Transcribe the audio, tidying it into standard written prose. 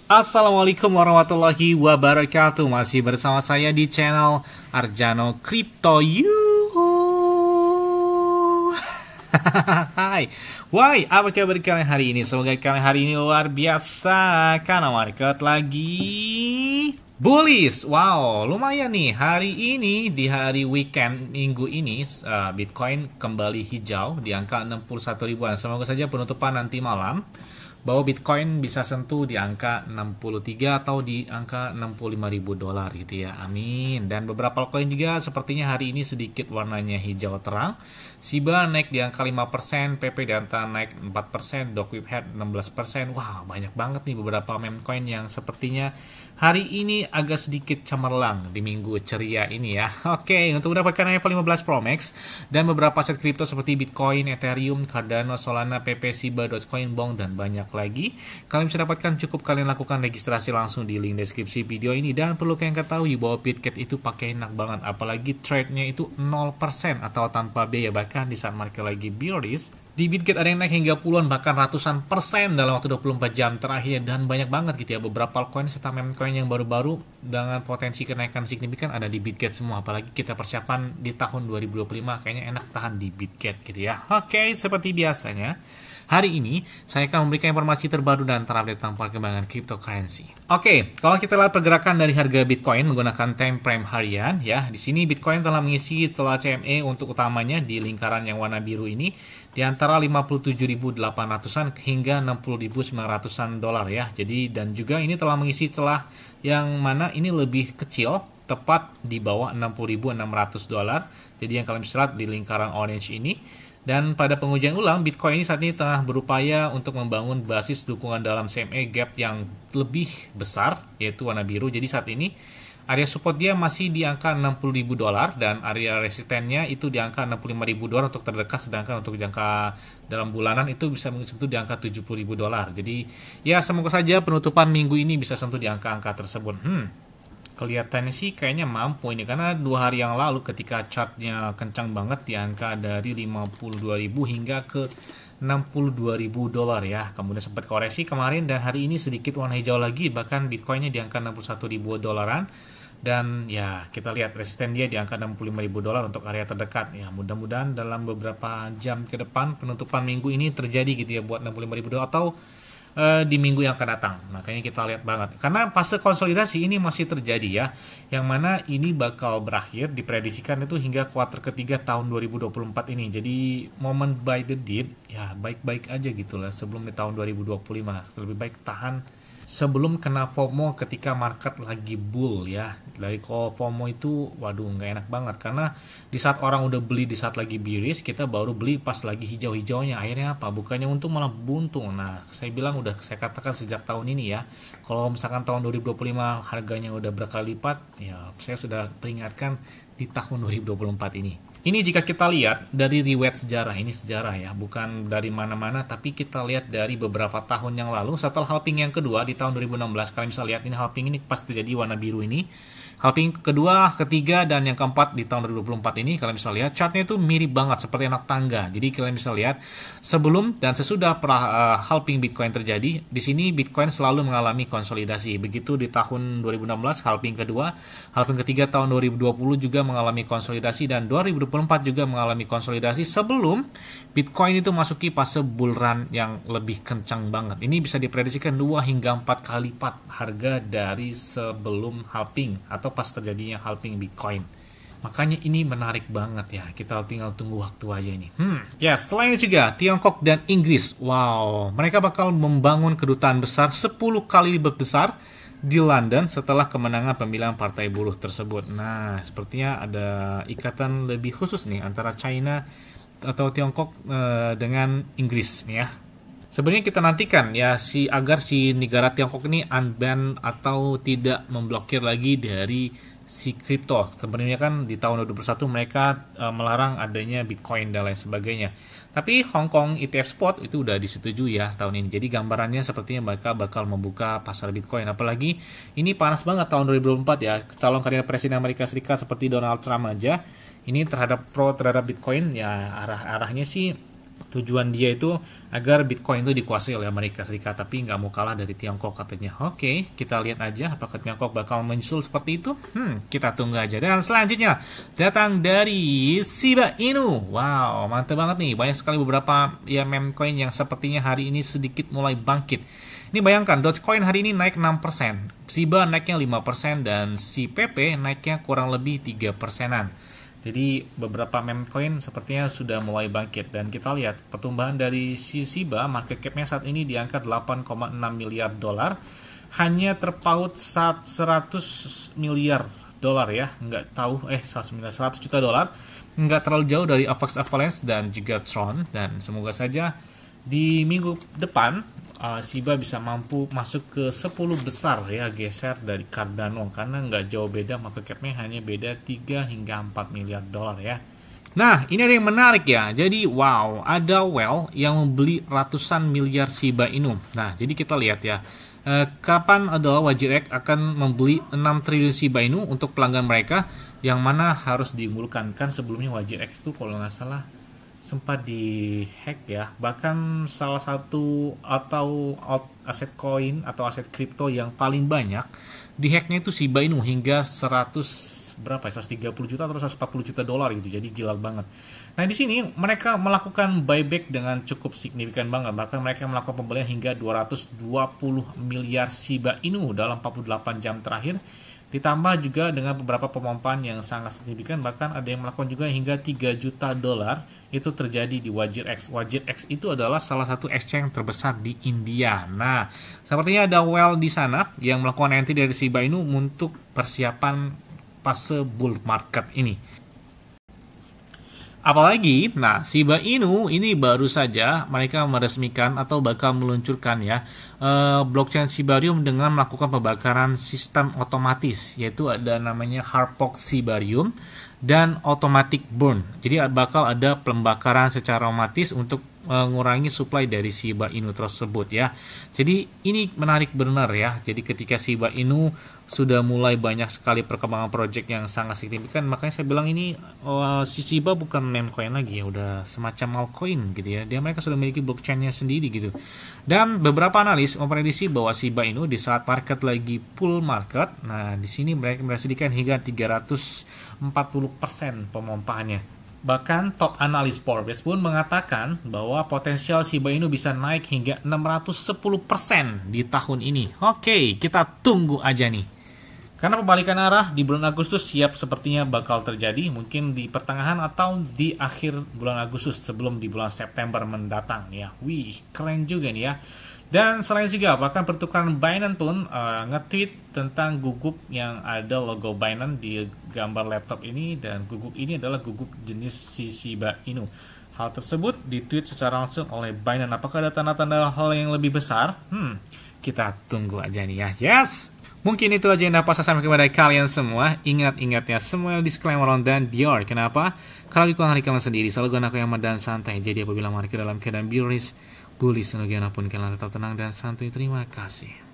Assalamualaikum warahmatullahi wabarakatuh. Masih bersama saya di channel Arjano Crypto Yuhu. Hai, why, apa kabar kalian hari ini? Semoga kalian hari ini luar biasa karena market lagi bullish. Wow, lumayan nih hari ini, di hari weekend minggu ini Bitcoin kembali hijau di angka 61 ribuan. Semoga saja penutupan nanti malam bahwa Bitcoin bisa sentuh di angka 63 atau di angka 65 ribu dolar gitu ya, amin. Dan beberapa altcoin juga sepertinya hari ini sedikit warnanya hijau terang. Shiba naik di angka 5%, PP Danta naik 4%, Docwebhead 16%. Wah, banyak banget nih beberapa meme coin yang sepertinya hari ini agak sedikit cemerlang di minggu ceria ini ya. Oke, untuk mendapatkan iPhone 15 Pro Max dan beberapa aset kripto seperti Bitcoin, Ethereum, Cardano, Solana, PP, Shiba, Dogecoin, Bong, dan banyak lagi, kalian bisa dapatkan, cukup kalian lakukan registrasi langsung di link deskripsi video ini. Dan perlu kalian ketahui bahwa Bitget itu pakai enak banget, apalagi trade-nya itu 0% atau tanpa biaya. Bahkan di saat market lagi bearish, di Bitget ada yang naik hingga puluhan bahkan ratusan persen dalam waktu 24 jam terakhir. Dan banyak banget gitu ya, beberapa altcoin serta meme coin yang baru-baru dengan potensi kenaikan signifikan ada di Bitget semua. Apalagi kita persiapan di tahun 2025, kayaknya enak tahan di Bitget gitu ya. Oke, seperti biasanya hari ini saya akan memberikan informasi terbaru dan terupdate tentang perkembangan cryptocurrency. Oke, kalau kita lihat pergerakan dari harga Bitcoin menggunakan time frame harian ya, di sini Bitcoin telah mengisi celah CME untuk utamanya di lingkaran yang warna biru ini di antara 57.800-an hingga 60.900-an dolar ya. Jadi dan juga ini telah mengisi celah yang mana ini lebih kecil, tepat di bawah 60.600 dolar. Jadi yang kalian bisa lihat di lingkaran orange ini. Dan pada pengujian ulang, Bitcoin ini saat ini tengah berupaya untuk membangun basis dukungan dalam CME gap yang lebih besar, yaitu warna biru. Jadi saat ini area support dia masih di angka 60.000 dolar dan area resistennya itu di angka 65.000 dolar untuk terdekat, sedangkan untuk jangka dalam bulanan itu bisa menyentuh di angka 70.000 dolar. Jadi ya semoga saja penutupan minggu ini bisa sentuh di angka-angka tersebut. Kelihatannya sih kayaknya mampu ini, karena 2 hari yang lalu ketika chartnya kencang banget di angka dari 52.000 hingga ke 62.000 dolar ya. Kemudian sempat koreksi kemarin dan hari ini sedikit warna hijau lagi, bahkan Bitcoinnya di angka 61.000 dolaran. Dan ya kita lihat resisten dia di angka 65.000 dolar untuk area terdekat ya. Mudah-mudahan dalam beberapa jam ke depan penutupan minggu ini terjadi gitu ya buat 65.000 dolar atau di minggu yang akan datang. Makanya kita lihat banget karena fase konsolidasi ini masih terjadi ya, yang mana ini bakal berakhir diprediksikan itu hingga kuartal ketiga tahun 2024 ini. Jadi momen buy the dip ya baik-baik aja gitu lah sebelum di tahun 2025. Lebih baik tahan sebelum kena FOMO ketika market lagi bull ya. Dari kalau FOMO itu waduh nggak enak banget, karena di saat orang udah beli di saat lagi bearish, kita baru beli pas lagi hijau-hijaunya. Akhirnya apa? Bukannya untung malah buntung. Nah, saya bilang udah saya katakan sejak tahun ini ya, kalau misalkan tahun 2025 harganya udah berkali lipat ya, saya sudah peringatkan di tahun 2024 ini. Ini jika kita lihat dari riwayat sejarah, ini sejarah ya, bukan dari mana-mana, tapi kita lihat dari beberapa tahun yang lalu setelah halving yang kedua di tahun 2016. Kalian bisa lihat ini halving ini pas terjadi warna biru ini. Halving kedua, ketiga, dan yang keempat di tahun 2024 ini, kalian bisa lihat chartnya itu mirip banget seperti anak tangga. Jadi kalian bisa lihat sebelum dan sesudah halving Bitcoin terjadi, di sini Bitcoin selalu mengalami konsolidasi. Begitu di tahun 2016 halving kedua, halving ketiga tahun 2020 juga mengalami konsolidasi, dan 2024 juga mengalami konsolidasi sebelum Bitcoin itu masuki fase bull run yang lebih kencang banget. Ini bisa diprediksikan 2 hingga 4 kali lipat harga dari sebelum halving atau pas terjadinya halving Bitcoin. Makanya ini menarik banget ya. Kita tinggal tunggu waktu aja ini. Ya, selain itu juga Tiongkok dan Inggris. Wow, mereka bakal membangun kedutaan besar 10 kali lebih besar di London setelah kemenangan pemilihan partai buruh tersebut. Nah, sepertinya ada ikatan lebih khusus nih antara China atau Tiongkok dengan Inggris nih ya. Sebenarnya kita nantikan ya agar si negara Tiongkok ini unban atau tidak memblokir lagi dari si kripto. Sebenarnya kan di tahun 2021 mereka melarang adanya Bitcoin dan lain sebagainya. Tapi Hong Kong ETF Spot itu udah disetujui ya tahun ini. Jadi gambarannya sepertinya mereka bakal membuka pasar Bitcoin. Apalagi ini panas banget tahun 2024 ya. Calon kandidat presiden Amerika Serikat seperti Donald Trump aja ini terhadap Bitcoin ya arahnya sih Tujuan dia itu agar Bitcoin itu dikuasai oleh Amerika Serikat, tapi nggak mau kalah dari Tiongkok katanya. Oke, kita lihat aja apakah Tiongkok bakal menyusul seperti itu. Kita tunggu aja. Dan selanjutnya datang dari Shiba Inu. Wow, mantap banget nih. Banyak sekali beberapa ya meme coin yang sepertinya hari ini sedikit mulai bangkit. Ini bayangkan, Dogecoin hari ini naik 6%, Shiba naiknya 5%, dan si PP naiknya kurang lebih 3%-an. Jadi beberapa meme coin sepertinya sudah mulai bangkit, dan kita lihat pertumbuhan dari si Shiba, market cap-nya saat ini di angka 8,6 miliar dolar, hanya terpaut 100 miliar dolar ya, nggak tahu 100 juta dolar, nggak terlalu jauh dari Avax Avalanche dan juga Tron, dan semoga saja di minggu depan Shiba bisa mampu masuk ke 10 besar ya, geser dari Cardano, karena nggak jauh beda, market cap-nya hanya beda 3 hingga 4 miliar dolar ya. Nah, ini ada yang menarik ya. Jadi wow, ada whale yang membeli ratusan miliar Shiba Inu. Nah, jadi kita lihat ya, kapan adalah WajirX akan membeli 6 triliun Shiba Inu untuk pelanggan mereka, yang mana harus diunggulkan. Kan sebelumnya WajirX itu kalau nggak salah sempat dihack ya, bahkan salah satu atau aset koin atau aset kripto yang paling banyak dihacknya itu Shiba Inu hingga 130 juta atau 140 juta dolar gitu, jadi gila banget. Nah di sini mereka melakukan buyback dengan cukup signifikan banget, bahkan mereka melakukan pembelian hingga 220 miliar Shiba Inu dalam 48 jam terakhir. Ditambah juga dengan beberapa pemompaan yang sangat signifikan, bahkan ada yang melakukan juga hingga 3 juta dolar. Itu terjadi di WajirX. WajirX itu adalah salah satu exchange terbesar di India. Nah, sepertinya ada whale di sana yang melakukan entry dari Shiba Inu untuk persiapan fase bull market ini. Apalagi, nah Shiba Inu ini baru saja mereka meresmikan atau bakal meluncurkan ya blockchain Shibarium dengan melakukan pembakaran sistem otomatis, yaitu ada namanya Hardfork Shibarium dan automatic burn. Jadi bakal ada pembakaran secara otomatis untuk mengurangi supply dari Shiba Inu tersebut ya. Jadi ini menarik benar ya. Jadi ketika Shiba Inu sudah mulai banyak sekali perkembangan project yang sangat signifikan, makanya saya bilang ini si Shiba bukan meme coin lagi ya, udah semacam altcoin gitu ya. Mereka sudah memiliki blockchainnya sendiri gitu. Dan beberapa analis memprediksi bahwa Shiba Inu di saat market lagi full market, nah di sini mereka merasakan hingga 340% pemompaannya. Bahkan top analis Forbes pun mengatakan bahwa potensial Shiba Inu bisa naik hingga 610% di tahun ini. Oke, kita tunggu aja nih. Karena pembalikan arah di bulan Agustus siap sepertinya bakal terjadi, mungkin di pertengahan atau di akhir bulan Agustus sebelum di bulan September mendatang ya. Wih, keren juga nih ya. Dan selain juga bahkan pertukaran Binance pun nge-tweet tentang guguk yang ada logo Binance di gambar laptop ini, dan guguk ini adalah guguk jenis Shiba Inu. Hal tersebut di-tweet secara langsung oleh Binance. Apakah ada tanda-tanda hal yang lebih besar? Kita tunggu aja nih ya. Yes! Mungkin itu aja yang dapat saya sampaikan kepada kalian semua. Ingat-ingat ya, semua disclaimer on dan Dior. Kenapa? Kalau di hari kalian sendiri, selalu gunakan yang aman dan santai. Jadi apabila mereka dalam keadaan bullish, dan bagian apapun kalian tetap tenang dan santuy. Terima kasih.